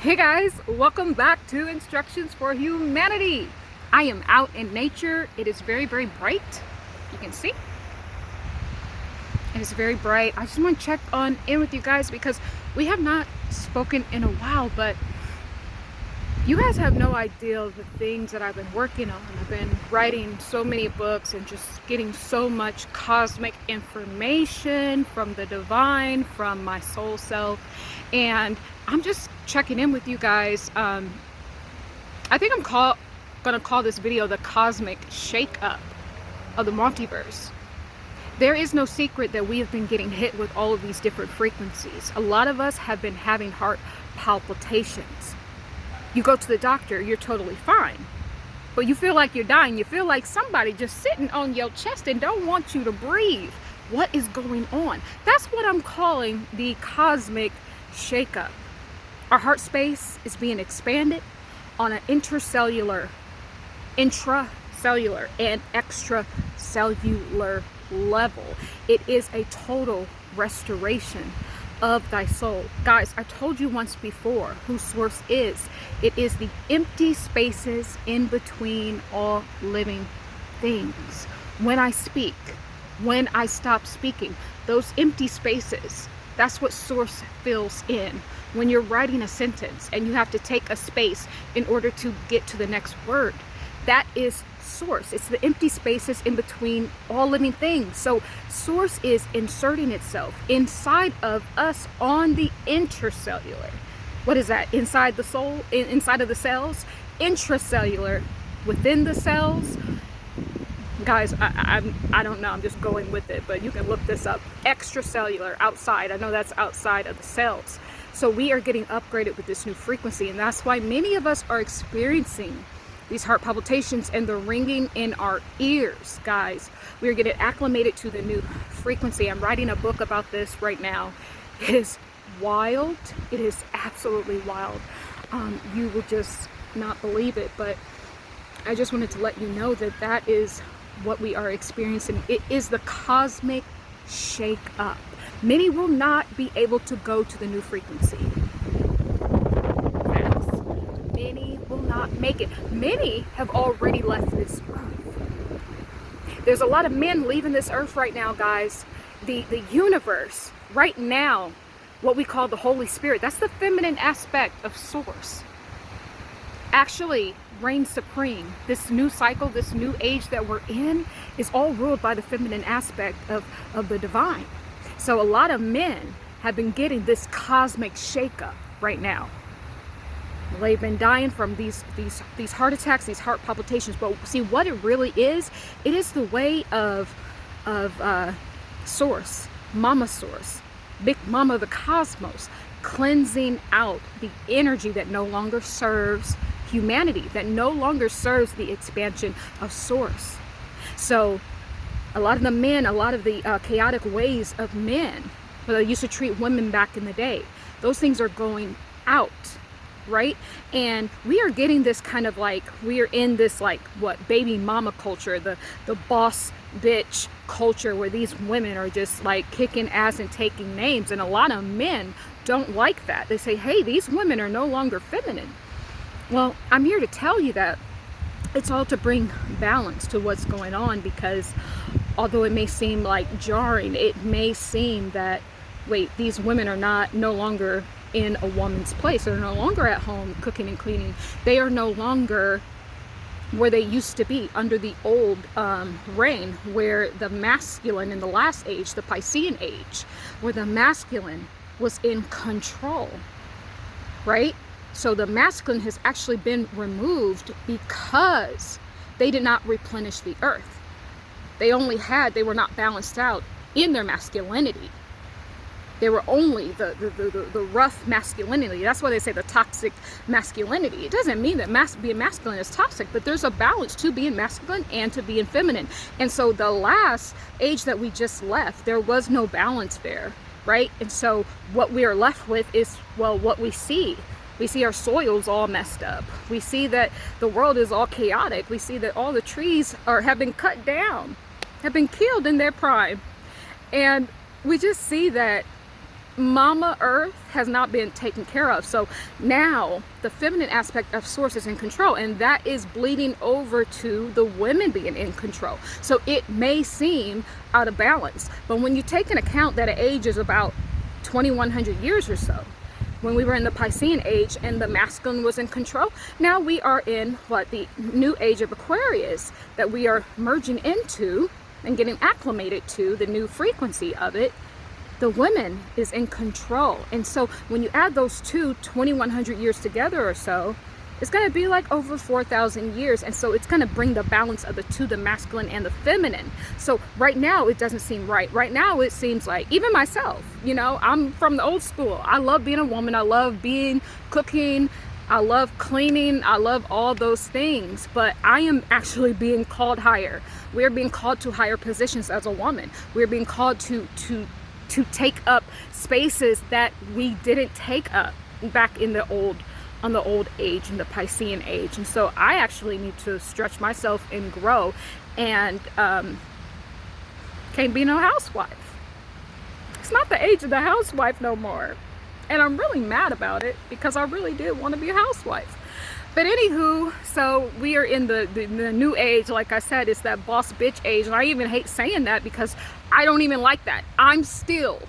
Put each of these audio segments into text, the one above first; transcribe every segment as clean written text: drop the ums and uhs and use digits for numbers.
Hey guys, welcome back to Instructions for Humanity. I am out in nature. It is very, very bright. You can see. It is very bright. I just want to check in with you guys because we have not spoken in a while, but you guys have no idea of the things that I've been working on. I've been writing so many books and just getting so much cosmic information from the divine, from my soul self, and I'm just checking in with you guys. I think I'm gonna call this video the cosmic shake-up of the multiverse. There is no secret that we have been getting hit with all of these different frequencies. A lot of us have been having heart palpitations. You go to the doctor, you're totally fine, but you feel like you're dying. You feel like somebody just sitting on your chest and don't want you to breathe. What is going on? That's what I'm calling the cosmic shakeup. Our heart space is being expanded on an intracellular, and extracellular level. It is a total restoration of thy soul. Guys, I told you once before who source is. It is the empty spaces in between all living things. When I speak, when I stop speaking, those empty spaces, that's what source fills in. When you're writing a sentence and you have to take a space in order to get to the next word, that is source. It's the empty spaces in between all living things. So source is inserting itself inside of us on the intercellular. What is that? Inside the soul, inside of the cells, intracellular, within the cells. Guys, I don't know, I'm just going with it, but you can look this up. Extracellular, outside. I know that's outside of the cells. So we are getting upgraded with this new frequency, and that's why many of us are experiencing these heart palpitations and the ringing in our ears. Guys, we are getting acclimated to the new frequency. I'm writing a book about this right now. It is wild. It is absolutely wild. You will just not believe it, but I just wanted to let you know that that is what we are experiencing. It is the cosmic shake up. Many will not be able to go to the new frequency. Many will not make it. Many have already left this earth. There's a lot of men leaving this earth right now, guys. The universe right now, what we call the Holy Spirit, that's the feminine aspect of source, actually reigns supreme. This new cycle, this new age that we're in, is all ruled by the feminine aspect of the divine. So a lot of men have been getting this cosmic shakeup right now. They've been dying from these heart attacks, these heart palpitations. But see what it really is? It is the way of source, mama source, big mama of the cosmos, cleansing out the energy that no longer serves humanity, that no longer serves the expansion of source. So a lot of the men, a lot of the chaotic ways of men, where they used to treat women back in the day, those things are going out, right? And we are getting this kind of like, we are in this like what, baby mama culture, the boss bitch culture, where these women are just like kicking ass and taking names. And a lot of men don't like that. They say, hey, these women are no longer feminine. Well, I'm here to tell you that it's all to bring balance to what's going on, because although it may seem like jarring, it may seem that, wait, these women are no longer in a woman's place. They're no longer at home cooking and cleaning. They are no longer where they used to be under the old reign, where the masculine in the last age, the Piscean age, where the masculine was in control, right? So the masculine has actually been removed because they did not replenish the earth. They were not balanced out in their masculinity. They were only the rough masculinity. That's why they say the toxic masculinity. It doesn't mean that being masculine is toxic, but there's a balance to being masculine and to being feminine. And so the last age that we just left, there was no balance there, right? And so what we are left with is, well, what we see. We see our soils all messed up. We see that the world is all chaotic. We see that all the trees have been cut down, have been killed in their prime. And we just see that Mama Earth has not been taken care of. So now the feminine aspect of source is in control, and that is bleeding over to the women being in control. So it may seem out of balance, but when you take into account that an age is about 2100 years or so, when we were in the Piscean age and the masculine was in control, now we are in what, the new age of Aquarius, that we are merging into and getting acclimated to the new frequency of it. The woman is in control. And so when you add those two 2100 years together or so, it's going to be like over 4,000 years. And so it's going to bring the balance of the two, the masculine and the feminine. So right now it doesn't seem right. Right now it seems like, even myself, you know, I'm from the old school. I love being a woman. I love cooking. I love cleaning. I love all those things. But I am actually being called higher. We're being called to higher positions as a woman. We're being called to take up spaces that we didn't take up back in the old age, in the Piscean age. And so I actually need to stretch myself and grow, and can't be no housewife. It's not the age of the housewife no more, and I'm really mad about it because I really did want to be a housewife. But anywho, so we are in the new age. Like I said, it's that boss bitch age, and I even hate saying that because I don't even like that. I'm still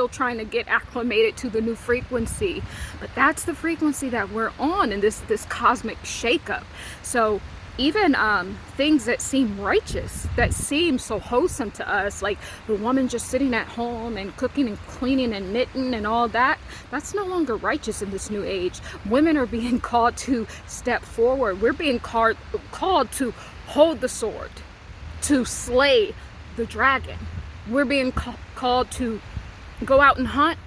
trying to get acclimated to the new frequency, but that's the frequency that we're on in this cosmic shakeup. So even things that seem righteous, that seem so wholesome to us, like the woman just sitting at home and cooking and cleaning and knitting and all that, that's no longer righteous in this new age. Women are being called to step forward. We're being called to hold the sword, to slay the dragon. We're being called to go out and hunt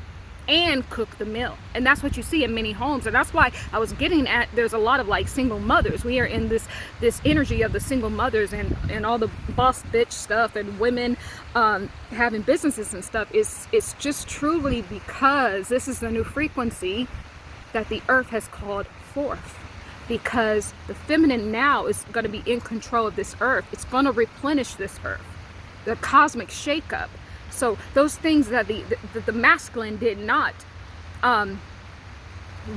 and cook the meal. And that's what you see in many homes. And that's why I was getting at, there's a lot of like single mothers. We are in this energy of the single mothers and all the boss bitch stuff, and women having businesses and stuff. It's just truly because this is the new frequency that the earth has called forth, because the feminine now is going to be in control of this earth. It's going to replenish this earth, the cosmic shakeup. So those things that the masculine did not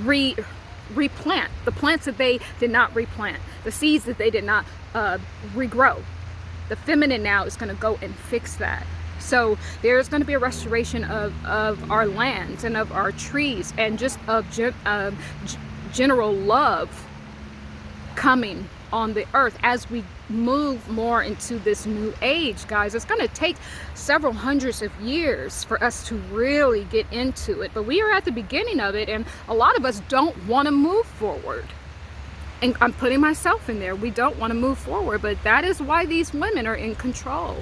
replant, the plants that they did not replant, the seeds that they did not regrow, the feminine now is going to go and fix that. So there's going to be a restoration of our lands and of our trees, and just of general love coming on the earth as we move more into this new age, guys. It's going to take several hundreds of years for us to really get into it, but we are at the beginning of it, and a lot of us don't want to move forward. And I'm putting myself in there. We don't want to move forward, but that is why these women are in control.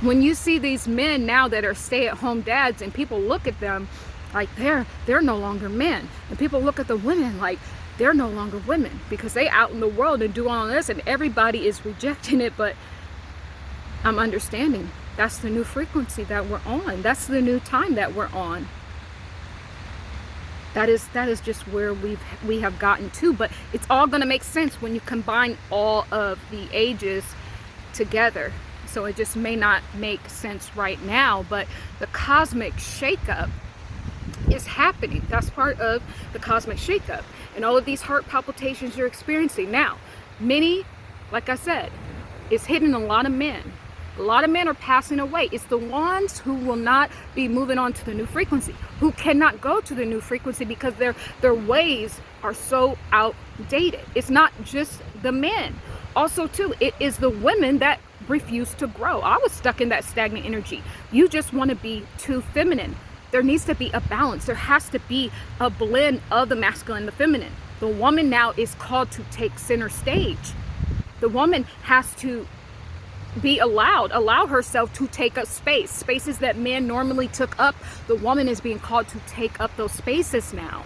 When you see these men now that are stay-at-home dads, and people look at them like they're no longer men, and people look at the women like they're no longer women, because they out in the world and do all this, and everybody is rejecting it. But I'm understanding that's the new frequency that we're on. That's the new time that we're on. That is just where we have gotten to. But it's all going to make sense when you combine all of the ages together. So it just may not make sense right now, but the cosmic shakeup is happening. That's part of the cosmic shakeup, and all of these heart palpitations you're experiencing now. Many, like I said, it's hitting a lot of men. A lot of men are passing away. It's the ones who will not be moving on to the new frequency, who cannot go to the new frequency because their ways are so outdated. It's not just the men. Also, too, it is the women that refuse to grow. I was stuck in that stagnant energy. You just want to be too feminine. There needs to be a balance. There has to be a blend of the masculine and the feminine. The woman now is called to take center stage. The woman has to be allow herself to take up spaces that men normally took up. The woman is being called to take up those spaces now.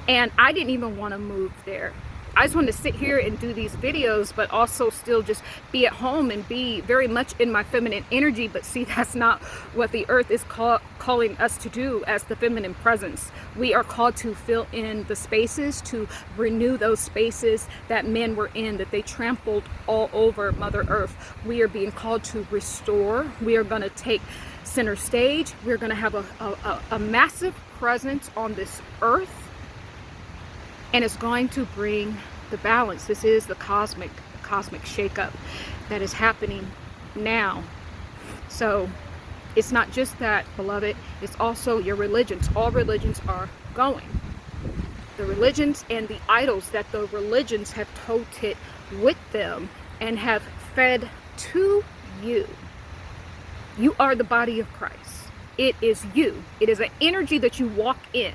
And I didn't even want to move there. I just wanted to sit here and do these videos, but also still just be at home and be very much in my feminine energy. But see, that's not what the earth is calling us to do as the feminine presence. We are called to fill in the spaces, to renew those spaces that men were in, that they trampled all over Mother Earth. We are being called to restore. We are going to take center stage. We're going to have a massive presence on this earth, and it's going to bring the balance. This is the cosmic shakeup that is happening now. So it's not just that, beloved, it's also your religions. All religions are going. The religions and the idols that the religions have toted with them and have fed to you. You are the body of Christ. It is you. It is an energy that you walk in.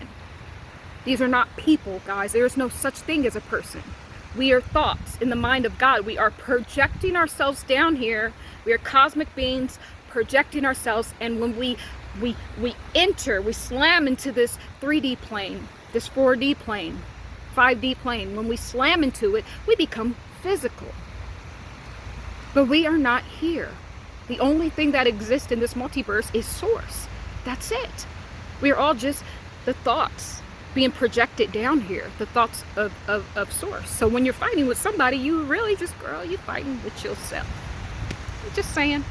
These are not people, guys. There is no such thing as a person. We are thoughts in the mind of God. We are projecting ourselves down here. We are cosmic beings projecting ourselves, and when we enter, we slam into this 3D plane, this 4D plane, 5D plane. When we slam into it, we become physical. But we are not here. The only thing that exists in this multiverse is source. That's it. We are all just the thoughts being projected down here, the thoughts of source. So when you're fighting with somebody, you really just, girl, you're fighting with yourself. Just saying.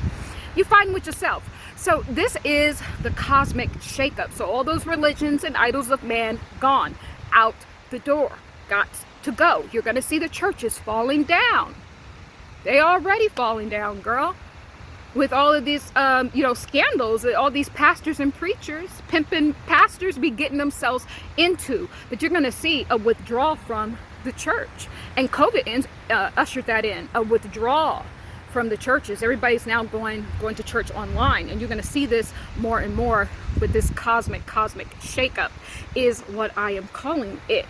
You're fighting with yourself. So this is the cosmic shakeup. So all those religions and idols of man, gone, out the door, got to go. You're going to see the churches falling down. They already falling down, girl. With all of these, scandals, all these pastors and preachers, pimping pastors be getting themselves into. But you're going to see a withdrawal from the church. And COVID ushered that in, a withdrawal from the churches. Everybody's now going to church online, and you're going to see this more and more with this cosmic shakeup is what I am calling it.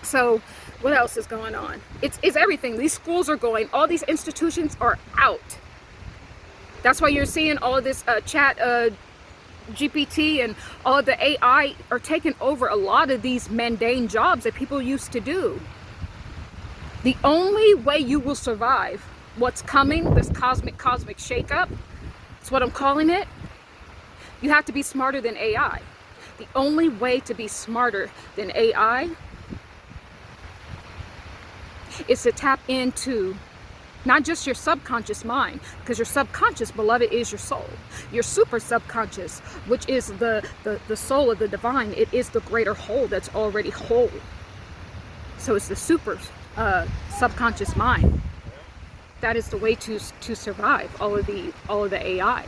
So what else is going on? It's everything. These schools are going, all these institutions are out. That's why you're seeing all of this chat GPT and all of the AI are taking over a lot of these mundane jobs that people used to do. The only way you will survive what's coming, this cosmic shakeup, that's what I'm calling it, you have to be smarter than AI. The only way to be smarter than AI is to tap into not just your subconscious mind, because your subconscious, beloved, is your soul. Your super subconscious, which is the soul of the divine, it is the greater whole that's already whole. So it's the super subconscious mind. That is the way to survive all of the AI.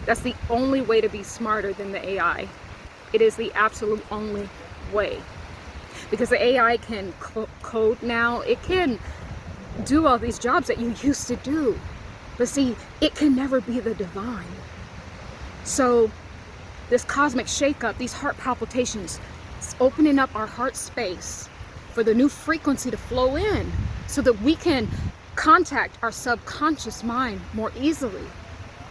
That's the only way to be smarter than the AI. It is the absolute only way. Because the AI can code now. It can do all these jobs that you used to do. But see, it can never be the divine. So this cosmic shakeup, these heart palpitations, it's opening up our heart space for the new frequency to flow in so that we can contact our subconscious mind more easily,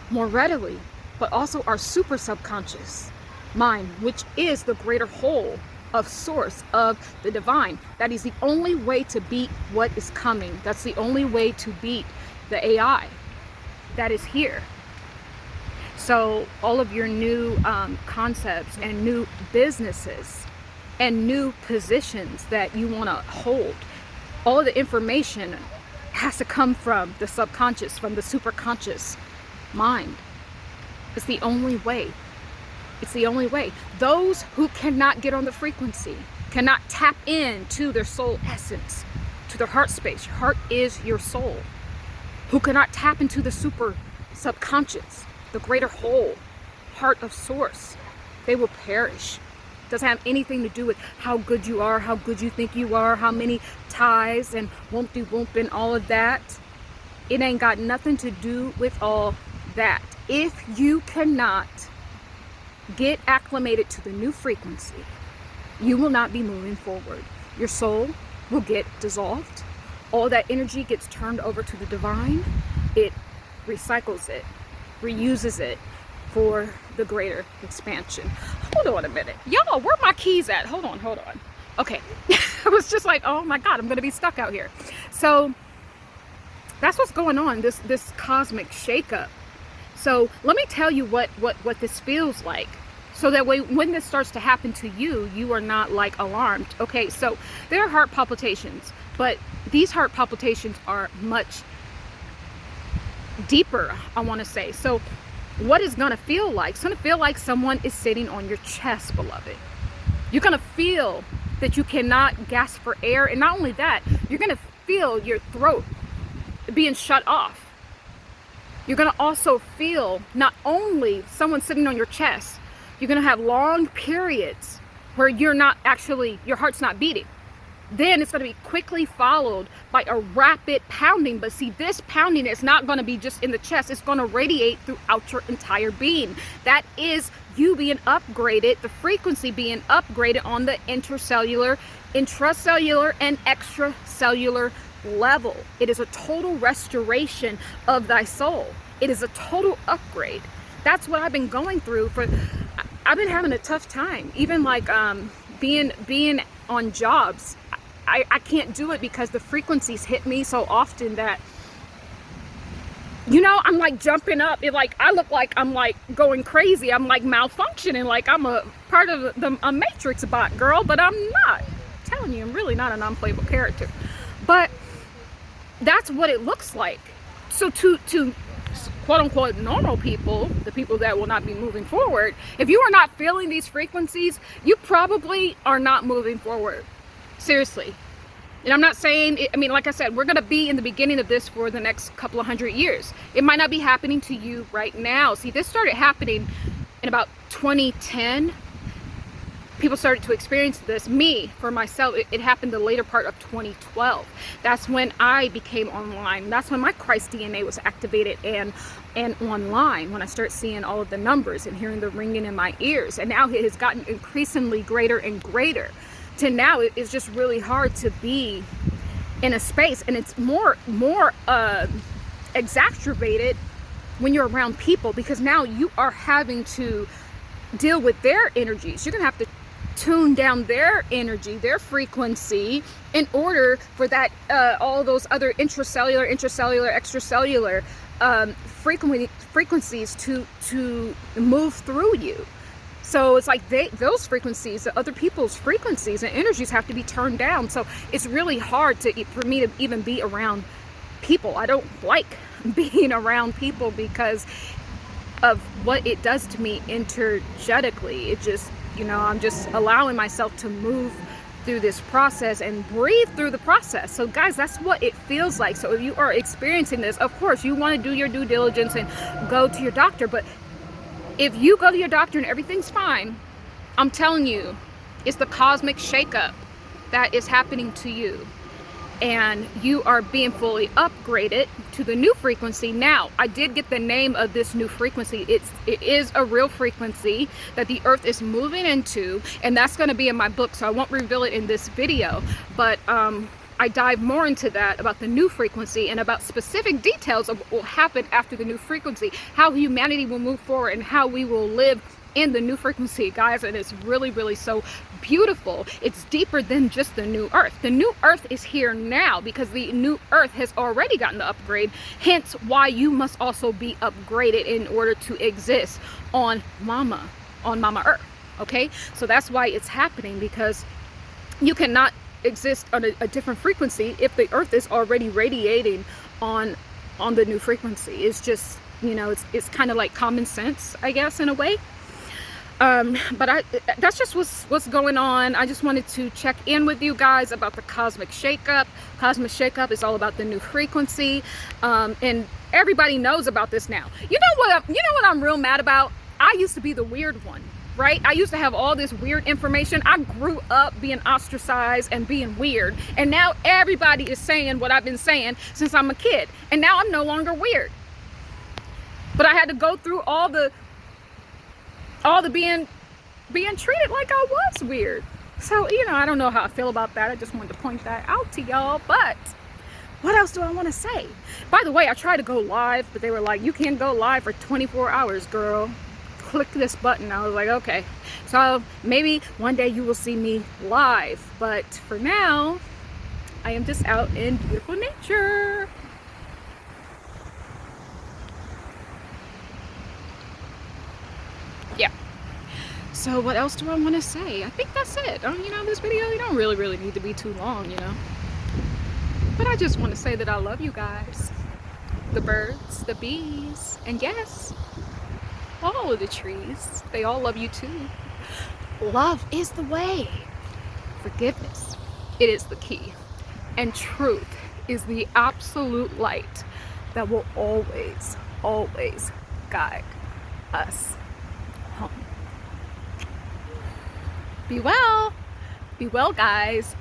more readily, but also our super subconscious mind, which is the greater whole of source of the divine. That is the only way to beat what is coming. That's the only way to beat the AI that is here. So all of your new concepts and new businesses and new positions that you want to hold, all of the information has to come from the subconscious, from the superconscious mind. It's the only way. It's the only way. Those who cannot get on the frequency, cannot tap into their soul essence, to their heart space. Your heart is your soul. Who cannot tap into the super subconscious, the greater whole, heart of source, they will perish. It doesn't have anything to do with how good you are, how good you think you are, how many ties and whoop-de-whoop and all of that. It ain't got nothing to do with all that. If you cannot get acclimated to the new frequency, you will not be moving forward. Your soul will get dissolved. All that energy gets turned over to the divine. It recycles it, reuses it for the greater expansion. Hold on a minute. Y'all, where my keys at? Hold on. Okay. I was just like, oh my God, I'm going to be stuck out here. So that's what's going on, this cosmic shakeup. So let me tell you what this feels like. So that way, when this starts to happen to you, you are not like alarmed. Okay, so there are heart palpitations, but these heart palpitations are much deeper, I want to say. So what it's gonna feel like. It's gonna feel like someone is sitting on your chest, beloved. You're gonna feel that you cannot gasp for air, and not only that, you're gonna feel your throat being shut off. You're gonna also feel not only someone sitting on your chest, you're gonna have long periods where you're not actually, your heart's not beating. Then it's going to be quickly followed by a rapid pounding. But see, this pounding is not going to be just in the chest. It's going to radiate throughout your entire being. That is you being upgraded, the frequency being upgraded on the intercellular, intracellular, and extracellular level. It is a total restoration of thy soul. It is a total upgrade. That's what I've been going through for. I've been having a tough time. Even like being on jobs. I can't do it because the frequencies hit me so often that, you know, I'm like jumping up. I look like I'm like going crazy. I'm like malfunctioning, like I'm a part of a Matrix bot, girl, but I'm not. I'm telling you, I'm really not a non-playable character. But that's what it looks like. So to quote unquote normal people, the people that will not be moving forward, if you are not feeling these frequencies, you probably are not moving forward. Seriously. And I'm not saying, I mean, like I said, we're going to be in the beginning of this for the next couple of 100 years. It might not be happening to you right now. See, this started happening in about 2010. People started to experience this. Me, for myself, it happened the later part of 2012. That's when I became online. That's when my Christ DNA was activated and online, when I start seeing all of the numbers and hearing the ringing in my ears. And now it has gotten increasingly greater and greater. To now it's just really hard to be in a space, and it's more exacerbated when you're around people, because now you are having to deal with their energies. You're gonna have to tune down their energy, their frequency, in order for that all those other extracellular, extracellular frequencies to move through you. So it's like those frequencies, the other people's frequencies and energies have to be turned down. So it's really hard for me to even be around people. I don't like being around people because of what it does to me energetically. It just, you know, I'm just allowing myself to move through this process and breathe through the process. So guys, that's what it feels like. So if you are experiencing this, of course you want to do your due diligence and go to your doctor, but if you go to your doctor and everything's fine, I'm telling you, it's the cosmic shakeup that is happening to you. And you are being fully upgraded to the new frequency. Now, I did get the name of this new frequency. It is a real frequency that the earth is moving into, and that's going to be in my book, so I won't reveal it in this video. But I dive more into that, about the new frequency and about specific details of what will happen after the new frequency, how humanity will move forward and how we will live in the new frequency, guys. And it's really, really so beautiful. It's deeper than just the new earth. The new earth is here now because the new earth has already gotten the upgrade, hence why you must also be upgraded in order to exist on mama earth. Okay, so that's why it's happening, because you cannot exist on a different frequency if the earth is already radiating on the new frequency. It's just, you know, it's kind of like common sense, I guess, in a way. But that's just what's going on. I just wanted to check in with you guys about the cosmic shakeup. Cosmic shakeup is all about the new frequency, and everybody knows about this now. You know what I'm real mad about? I used to be the weird one. Right? I used to have all this weird information. I grew up being ostracized and being weird. And now everybody is saying what I've been saying since I'm a kid. And now I'm no longer weird. But I had to go through all the being treated like I was weird. So, you know, I don't know how I feel about that. I just wanted to point that out to y'all. But what else do I want to say? By the way, I tried to go live, but they were like, you can't go live for 24 hours, girl. Click this button. I was like, okay, so maybe one day you will see me live, but for now I am just out in beautiful nature. Yeah, so what else do I want to say? I think that's it. You know, this video, you don't really need to be too long, you know, but I just want to say that I love you guys, the birds, the bees, and yes, all of the trees. They all love you too. Love is the way. Forgiveness, it is the key. And truth is the absolute light that will always, always guide us home. Be well. Be well, guys.